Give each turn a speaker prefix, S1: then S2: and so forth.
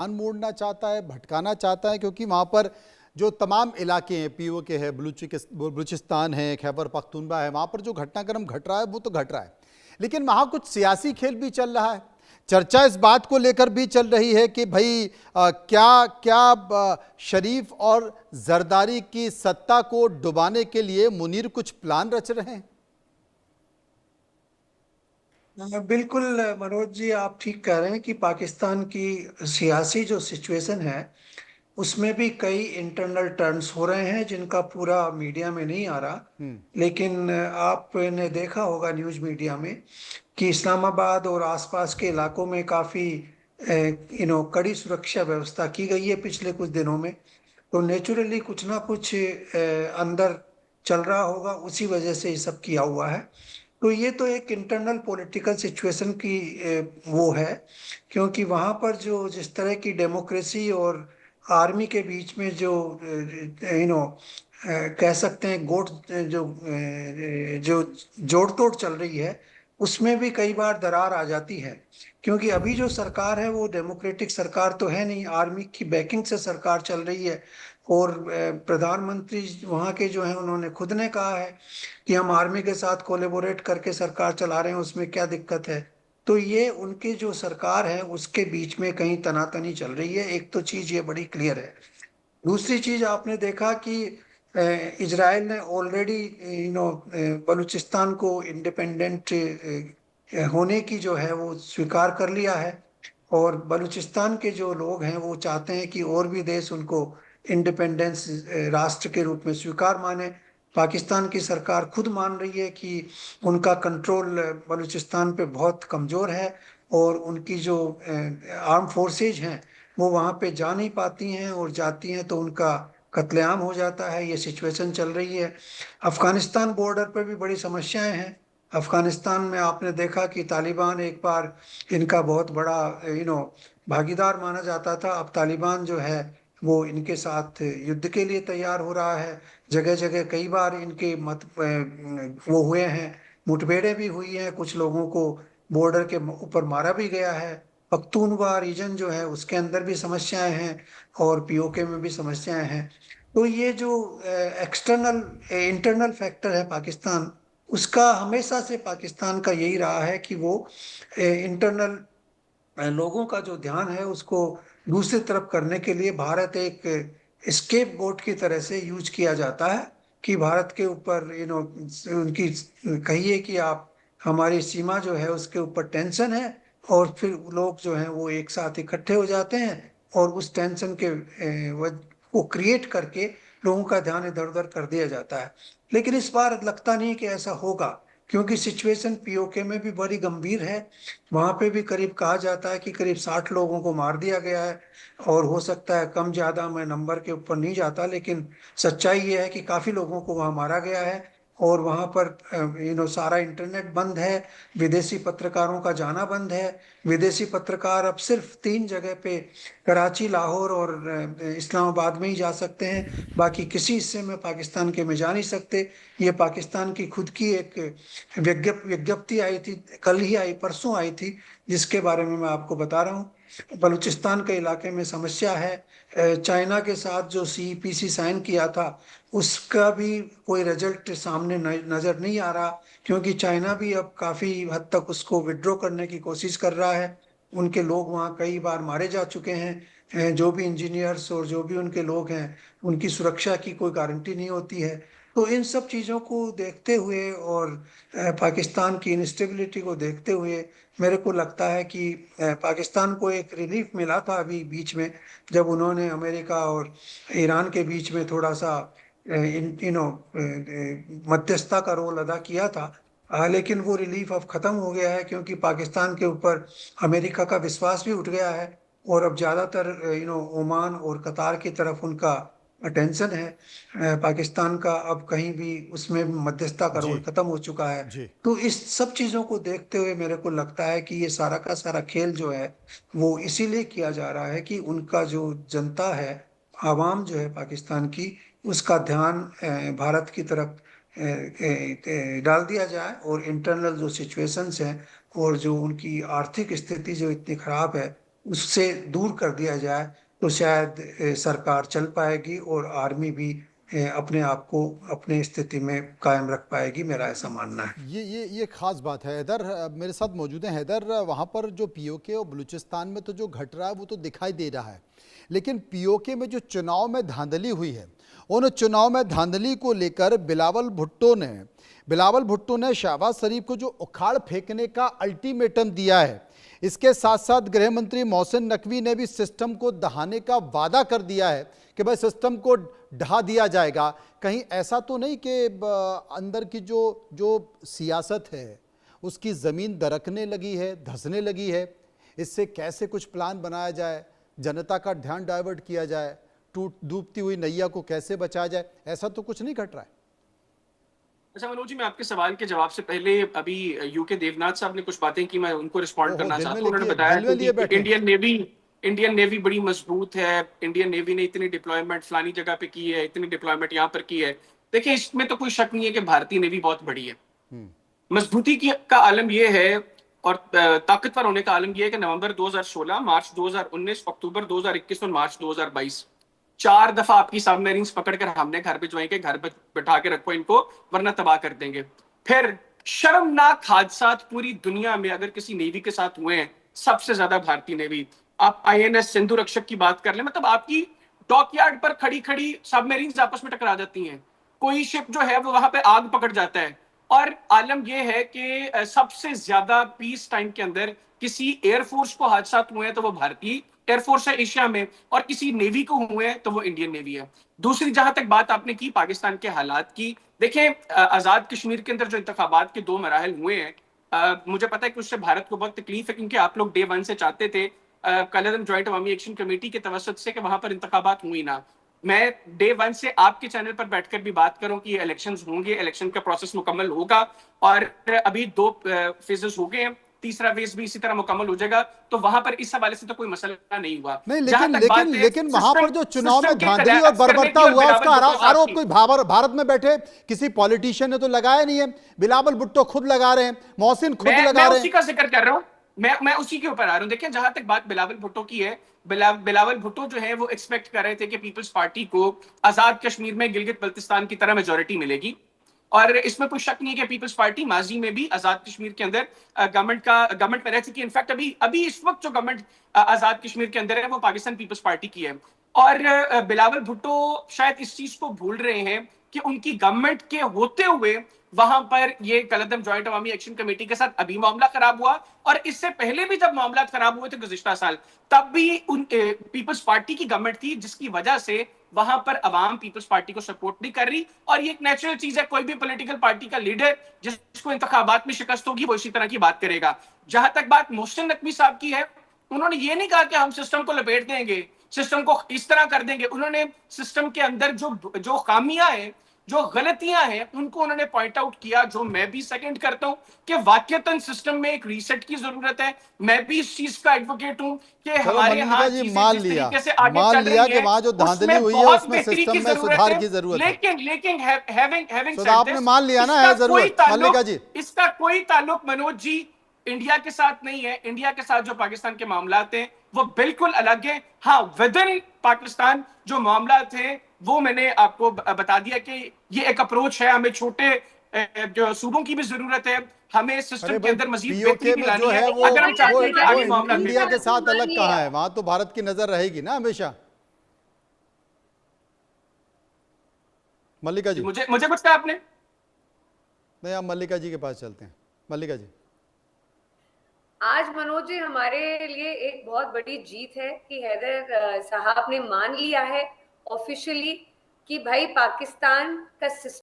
S1: मोड़ना चाहता है, भटकाना चाहता है, क्योंकि वहाँ पर जो तमाम इलाके हैं, पीओके है, बलूचिस्तान है, खैबर पख्तूनख्वा है, वहाँ पर जो घटनाक्रम घट रहा है वो तो घट रहा है, लेकिन वहाँ कुछ सियासी खेल भी चल रहा है। चर्चा इस बात को लेकर भी चल रही है कि भाई क्या क्या शरीफ और जरदारी की सत्ता को डुबाने के लिए मुनीर कुछ प्लान रच रहे हैं।
S2: बिल्कुल मनोज जी, आप ठीक कह रहे हैं कि पाकिस्तान की सियासी जो सिचुएशन है उसमें भी कई इंटरनल टर्न्स हो रहे हैं जिनका पूरा मीडिया में नहीं आ रहा। लेकिन आपने देखा होगा न्यूज़ मीडिया में कि इस्लामाबाद और आसपास के इलाकों में काफ़ी कड़ी सुरक्षा व्यवस्था की गई है पिछले कुछ दिनों में। तो नेचुरली कुछ ना कुछ अंदर चल रहा होगा, उसी वजह से ये सब किया हुआ है। तो ये तो एक इंटरनल पॉलिटिकल सिचुएशन की वो है, क्योंकि वहाँ पर जो जिस तरह की डेमोक्रेसी और आर्मी के बीच में जो कह सकते हैं जो जोड़ तोड़ चल रही है, उसमें भी कई बार दरार आ जाती है। क्योंकि अभी जो सरकार है वो डेमोक्रेटिक सरकार तो है नहीं, आर्मी की बैकिंग से सरकार चल रही है। और प्रधानमंत्री वहाँ के जो है उन्होंने खुद ने कहा है कि हम आर्मी के साथ कोलेबोरेट करके सरकार चला रहे हैं, उसमें क्या दिक्कत है। तो ये उनकी जो सरकार है उसके बीच में कहीं तनातनी चल रही है, एक तो चीज ये बड़ी क्लियर है। दूसरी चीज आपने देखा कि इजराइल ने ऑलरेडी बलूचिस्तान को इंडिपेंडेंट होने की जो है वो स्वीकार कर लिया है। और बलूचिस्तान के जो लोग हैं वो चाहते हैं कि और भी देश उनको इंडिपेंडेंस राष्ट्र के रूप में स्वीकार माने। पाकिस्तान की सरकार खुद मान रही है कि उनका कंट्रोल बलूचिस्तान पे बहुत कमज़ोर है, और उनकी जो आर्म फोर्सेज हैं वो वहाँ पे जा नहीं पाती हैं, और जाती हैं तो उनका कत्लेआम हो जाता है। ये सिचुएशन चल रही है। अफगानिस्तान बॉर्डर पर भी बड़ी समस्याएं हैं। अफगानिस्तान में आपने देखा कि तालिबान एक बार इनका बहुत बड़ा भागीदार माना जाता था, अब तालिबान जो है वो इनके साथ युद्ध के लिए तैयार हो रहा है। जगह जगह कई बार इनके वो हुए हैं, मुठभेड़ें भी हुई हैं, कुछ लोगों को बॉर्डर के ऊपर मारा भी गया है। पख्तूनवा रीजन जो है उसके अंदर भी समस्याएं हैं, और पीओके में भी समस्याएं हैं। तो ये जो एक्सटर्नल इंटरनल फैक्टर है पाकिस्तान, उसका हमेशा से पाकिस्तान का यही रहा है कि वो इंटरनल लोगों का जो ध्यान है उसको दूसरी तरफ करने के लिए भारत एक स्केप गोट की तरह से यूज किया जाता है। कि भारत के ऊपर उनकी कहिए कि आप हमारी सीमा जो है उसके ऊपर टेंशन है, और फिर लोग जो हैं वो एक साथ इकट्ठे हो जाते हैं, और उस टेंशन के को क्रिएट करके लोगों का ध्यान इधर उधर कर दिया जाता है। लेकिन इस बार लगता नहीं कि ऐसा होगा, क्योंकि सिचुएशन पीओके में भी बड़ी गंभीर है। वहां पे भी करीब कहा जाता है कि करीब 60 लोगों को मार दिया गया है, और हो सकता है कम ज्यादा, मैं नंबर के ऊपर नहीं जाता, लेकिन सच्चाई ये है कि काफी लोगों को वहां मारा गया है। और वहां पर सारा इंटरनेट बंद है, विदेशी पत्रकारों का जाना बंद है। विदेशी पत्रकार अब सिर्फ 3 जगह पे, कराची, लाहौर और इस्लामाबाद में ही जा सकते हैं, बाकी किसी हिस्से में पाकिस्तान के में जा नहीं सकते। ये पाकिस्तान की खुद की एक विज्ञप्ति आई थी, कल ही आई, परसों आई थी, जिसके बारे में मैं आपको बता रहा हूँ। बलूचिस्तान के इलाके में समस्या है। चाइना के साथ जो सीईपीसी साइन किया था उसका भी कोई रिजल्ट सामने नजर नहीं आ रहा, क्योंकि चाइना भी अब काफी हद तक उसको विड्रॉ करने की कोशिश कर रहा है। उनके लोग वहाँ कई बार मारे जा चुके हैं। जो भी इंजीनियर्स और जो भी उनके लोग हैं उनकी सुरक्षा की कोई गारंटी नहीं होती है। तो इन सब चीज़ों को देखते हुए और पाकिस्तान की इंस्टेबिलिटी को देखते हुए मेरे को लगता है कि पाकिस्तान को एक रिलीफ मिला था अभी बीच में, जब उन्होंने अमेरिका और ईरान के बीच में थोड़ा सा मध्यस्थता का रोल अदा किया था। लेकिन वो रिलीफ अब खत्म हो गया है, क्योंकि पाकिस्तान के ऊपर अमेरिका का विश्वास भी उठ गया है, और अब ज्यादातर ओमान और कतार की तरफ उनका अटेंशन है। पाकिस्तान का अब कहीं भी उसमें मध्यस्थता का
S1: जी।
S2: रोल खत्म हो चुका है।
S1: जी।
S2: तो इस सब चीजों को देखते हुए मेरे को लगता है कि ये सारा का सारा खेल जो है वो इसीलिए किया जा रहा है कि उनका जो जनता है, आवाम जो है पाकिस्तान की, उसका ध्यान भारत की तरफ डाल दिया जाए, और इंटरनल जो सिचुएशंस हैं और जो उनकी आर्थिक स्थिति जो इतनी खराब है उससे दूर कर दिया जाए तो शायद सरकार चल पाएगी और आर्मी भी अपने आप को अपने स्थिति में कायम रख पाएगी, मेरा ऐसा मानना है।
S1: ये खास बात है। हैदर मेरे साथ मौजूद हैं। हैदर, वहाँ पर जो पीओके और बलूचिस्तान में तो जो घट रहा है वो तो दिखाई दे रहा है, लेकिन पीओके में जो चुनाव में धांधली हुई है, उन चुनाव में धांधली को लेकर बिलावल भुट्टो ने शहबाज शरीफ को जो उखाड़ फेंकने का अल्टीमेटम दिया है, इसके साथ साथ गृह मंत्री मोहसिन नकवी ने भी सिस्टम को दहाने का वादा कर दिया है कि भाई सिस्टम को ढहा दिया जाएगा। कहीं ऐसा तो नहीं कि अंदर की जो जो सियासत है उसकी ज़मीन दरकने लगी है, धंसने लगी है? इससे कैसे कुछ प्लान बनाया जाए, जनता का ध्यान डाइवर्ट किया जाए, डूबती हुई नैया को कैसे बचाया जाए, ऐसा तो कुछ नहीं घट रहा है।
S3: अच्छा मनोज जी, मैं आपके सवाल के जवाब से पहले अभी यूके देवनाथ साहब ने कुछ बातें की, मैं उनको रिस्पॉन्ड करना
S1: दिल में
S3: चाहता हूँ। उन्होंने
S1: लिखिए,
S3: बताया
S1: दिल में लिए
S3: कि
S1: बैठे।
S3: इंडियन नेवी बड़ी मजबूत है, इंडियन नेवी ने इतनी डिप्लॉयमेंट फलानी जगह पे की है, इतनी डिप्लॉयमेंट यहाँ पर की है। देखिए, इसमें तो कोई शक नहीं है कि भारतीय नेवी बहुत बड़ी है। मजबूती का आलम यह है और ताकतवर होने का आलम यह है कि नवंबर 2016, मार्च 2019, अक्टूबर 2021 और मार्च 2022 4 दफा आपकी सबमरीन्स पकड़कर हमने घर भिजवाई के, घर बैठा के रखो इनको वरना तबाह कर देंगे। फिर शर्मनाक हादसा पूरी दुनिया में अगर किसी नेवी के साथ हुए हैं, सबसे ज्यादा भारतीय नेवी। आप आईएनएस सिंधु रक्षक की बात कर ले, मतलब आपकी डॉकयार्ड पर खड़ी खड़ी सबमरीन्स आपस में टकरा जाती हैं, कोई शिप जो है वो वहां पे आग पकड़ जाता है। और आलम यह है कि सबसे ज्यादा पीस टाइम के अंदर किसी एयरफोर्स को हादसा हुए हैं तो वो भारतीय एयरफोर्स है एशिया में, और किसी नेवी को हुए हैं तो वो इंडियन नेवी है। दूसरी, जहां तक बात आपने की पाकिस्तान के हालात की, देखें आजाद कश्मीर के अंदर जो इंतखाबात के 2 मराहल हुए हैं, मुझे पता है कि उससे भारत को बहुत तकलीफ है, क्योंकि आप लोग डे 1 से चाहते थे कलअदम जॉइंट अवामी एक्शन कमेटी के तवसत से कि वहां पर इंतखाबात हुई ना। मैं डे 1 से आपके चैनल पर बैठकर भी बात करूं कि इलेक्शंस होंगे, इलेक्शन का प्रोसेस मुकम्मल होगा, और अभी 2 फेजेस हो गए हैं, तीसरा फेज भी इसी तरह मुकम्मल हो जाएगा, तो वहां पर इस हवाले से तो कोई मसला नहीं हुआ।
S1: नहीं,
S3: जहां तक बात है
S1: लेकिन वहां पर जो चुनाव में धांधली और
S3: collapse करने
S1: बर्बरता
S3: की और
S1: हुआ,
S3: बिलावल
S1: उसका
S3: भुट्टो साहब
S1: आरोप
S3: की।
S1: कोई भारत में बैठे किसी पॉलिटिशियन ने तो लगाया नहीं है। बिलावल भुट्टो खुद लगा रहे हैं, मोहसिन खुद लगा रहे
S3: उसी
S1: हैं।
S3: का जिक्र कर रहा हूं, मैं उसी के ऊपर आ रहा हूं। देखिए, जहां तक बात बिलावल भुट्टो की है, बिलावल भुट्टो जो है वो एक्सपेक्ट कर रहे थे कि पीपल्स पार्टी को आजाद कश्मीर में गिलगित बल्तिस्तान की तरह मेजोरिटी मिलेगी, और इसमें कोई शक नहीं है कि पीपल्स पार्टी माजी में भी आजाद कश्मीर के अंदर गवर्नमेंट में रह चुकी है। इनफैक्ट अभी इस वक्त जो गवर्नमेंट आजाद कश्मीर के अंदर है वो पाकिस्तान पीपल्स पार्टी की है। और बिलावल भुट्टो शायद इस चीज को भूल रहे हैं कि उनकी गवर्नमेंट के होते हुए वहां पर ये कलअदम जॉइंट अवामी एक्शन कमेटी के साथ अभी मामला खराब हुआ, और इससे पहले भी जब मामला खराब हुए थे गुज़िश्ता साल, तब भी उन पीपल्स पार्टी की गवर्नमेंट थी, जिसकी वजह से वहां पर अवाम पीपल्स पार्टी को सपोर्ट नहीं कर रही। और ये एक नेचुरल चीज है, कोई भी पॉलिटिकल पार्टी का लीडर जिसको इंतखाबात में शिकस्त होगी वो इसी तरह की बात करेगा। जहां तक बात मोहसिन नकवी साहब की है, उन्होंने ये नहीं कहा कि हम सिस्टम को लपेट देंगे, सिस्टम को इस तरह कर देंगे। उन्होंने सिस्टम के अंदर जो खामियां हैं, जो गलतियां हैं, उनको उन्होंने पॉइंट आउट किया, जो मैं भी सेकंड करता हूं कि वाकईतन सिस्टम में एक रीसेट की जरूरत है। मैं भी इस चीज का एडवोकेट हूं कि
S1: चलो
S3: हमारे
S1: मल्लिका
S3: यहाँ
S1: जी,
S3: चीजें
S1: मान
S3: जिस
S1: लिया
S3: तरीके से आगे चल रही
S1: कि
S3: हैं,
S1: वहां जो धांधली
S3: उसमें
S1: हुई है
S3: बहुत
S1: उसमें
S3: बेहतरी
S1: सिस्टम
S3: की
S1: में
S3: जरूरत
S1: सुधार
S3: है।
S1: की जरूरत है।
S3: लेकिन हैविंग
S1: तो
S3: सेड
S1: आपने
S3: दिस,
S1: मान लिया ना,
S3: इसका
S1: है
S3: कोई
S1: जरूरत मल्लिका
S3: ताल्लुक
S1: जी।
S3: इसका कोई ताल्लुक मनोज जी इंडिया के साथ नहीं है। इंडिया के साथ जो पाकिस्तान के मामलात हैं वो बिल्कुल अलग है। हाँ, विद इन पाकिस्तान जो मामलात हैं वो मैंने आपको बता दिया कि ये एक अप्रोच है, हमें छोटे जो सूबों की भी जरूरत है, हमें सिस्टम
S1: अरे
S3: के
S1: भाई,
S3: अंदर मजीद बेहतरी
S1: पीओके
S3: भी
S1: में
S3: लानी
S1: जो
S3: है
S1: है
S3: अगर हम चाहते हैं कि आगे मामला
S1: इंडिया के साथ
S4: मान
S1: अलग
S4: लिया।
S1: कहाँ है? वहां तो भारत की नजर रहेगी ना हमेशा। मल्लिका जी,
S3: मुझे कुछ कहा आपने?
S1: नहीं, आप मल्लिका जी के पास चलते हैं। मल्लिका जी,
S4: आज मनोज जी हमारे लिए एक बहुत बड़ी जीत है कि हैदर साहब ने मान लिया है ऑफिशियली कि भाई पाकिस्तान का